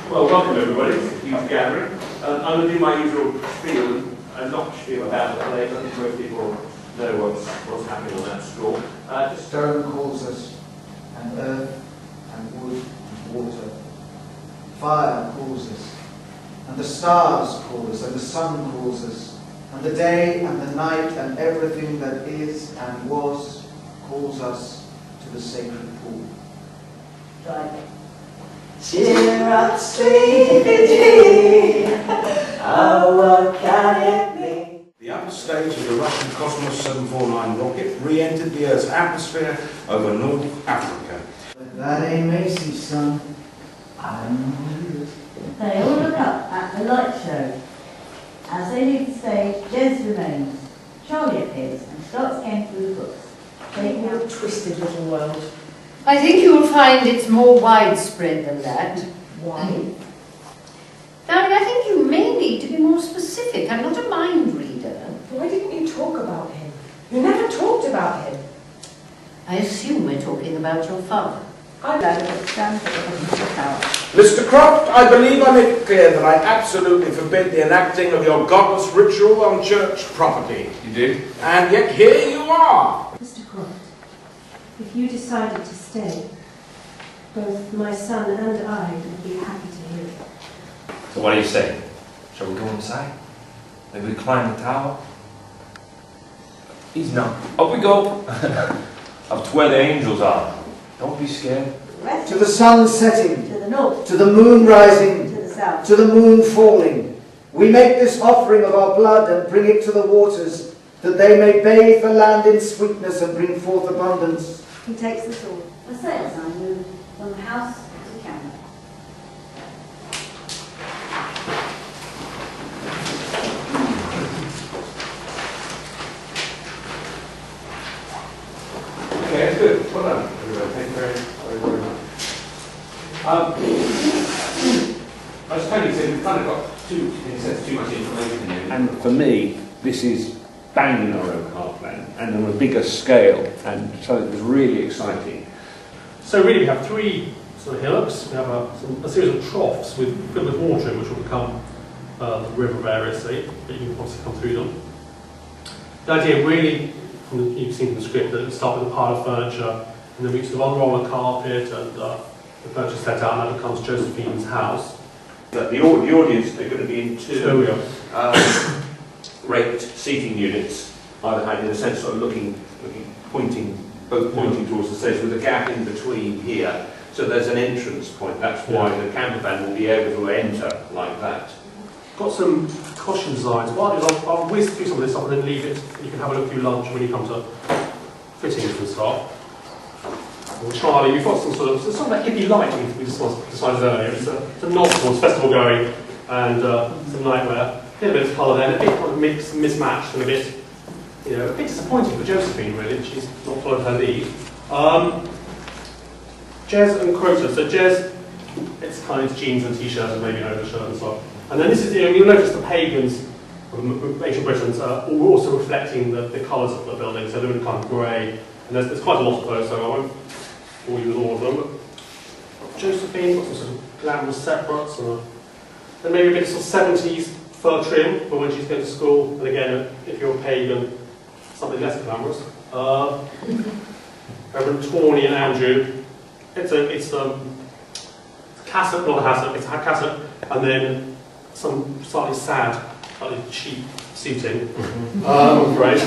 Well, welcome everybody. It's a huge gathering. I'm going to do my usual spiel, and not spiel about the play, but I think most people know what's happening on that score. Stone calls us, and earth, and wood, and water. Fire calls us, and the stars call us, and the sun calls us, and the day and the night and everything that is and was calls us to the sacred pool. Right. Cheer up, sleepy, oh, what can it mean? The upper stage of the Russian Cosmos 749 rocket re-entered the Earth's atmosphere over North Africa. That ain't Macy's, son. I'm weird. They all look up at the light show. As they leave the stage, Jez remains. Charlie appears and starts going through the books. They Your twisted little world. I think you will find it's more widespread than that. Why? Darling, I think you may need to be more specific. I'm not a mind reader. Why didn't you talk about him? You never talked about him. I assume we're talking about your father. I stands at the bottom of the tower. Mr. Croft, I believe I make it clear that I absolutely forbid the enacting of your godless ritual on church property. You do? And yet here you are! Mr. Croft, if you decided to stay, both my son and I would be happy to hear it. So what do you say? Shall we go inside? Maybe we climb the tower? Easy now. Up we go! Up to where the angels are. Don't be scared. To the sun setting, To the north. to the moon rising, To the south. to the moon falling. We make this offering of our blood and bring it to the waters, that they may bathe the land in sweetness and bring forth abundance. He takes the sword. The sail sign moves from the house to the camera. Okay, that's good. Well done, everybody. Thank you very much. As Tony said, we've kind of got too much information here. And for me, this is bang in our own heartland and on a bigger scale, and so it was really exciting. So really we have three sort of hillocks. We have a series of troughs filled with water in, which will become the river variously, but you can obviously come through them. The idea really, you've seen from the script, that it start with a pile of furniture, and then we sort of unroll a carpet, and the furniture set out, and that becomes Josephine's house. But the audience, they're going to be in two raked seating units, either hand in a sense sort of pointing towards the stage with a gap in between here. So there's an entrance point. That's why the camper van will be able to enter like that. Got some costume designs. What I'll do is I'll whiz through some of this stuff and then leave it. You can have a look through lunch when you come to fittings and stuff. Well, Charlie, we've got some sort of hippie light we decided earlier. It's a nod towards festival going and some nightwear. A little bit of colour there, a bit kind of mismatched and a bit disappointing for Josephine really. She's not followed her lead. Jez and Crota. So Jez, it's kind of jeans and t-shirt and maybe an overshirt and stuff. And then this is, you'll notice the pagans of ancient Britons are also reflecting the colours of the building. So they're in kind of grey. And there's quite a lot of those, so I won't bore you with all of them. But Josephine, got some sort of glamorous separates, and maybe a bit of sort of 70s fur trim for when she's going to school. And again, if you're a pagan, something less glamorous. Reverend Tawny and Andrew. It's a cassock, not a hassock, it's a cassock, and then some slightly sad, slightly cheap suiting, I'm afraid.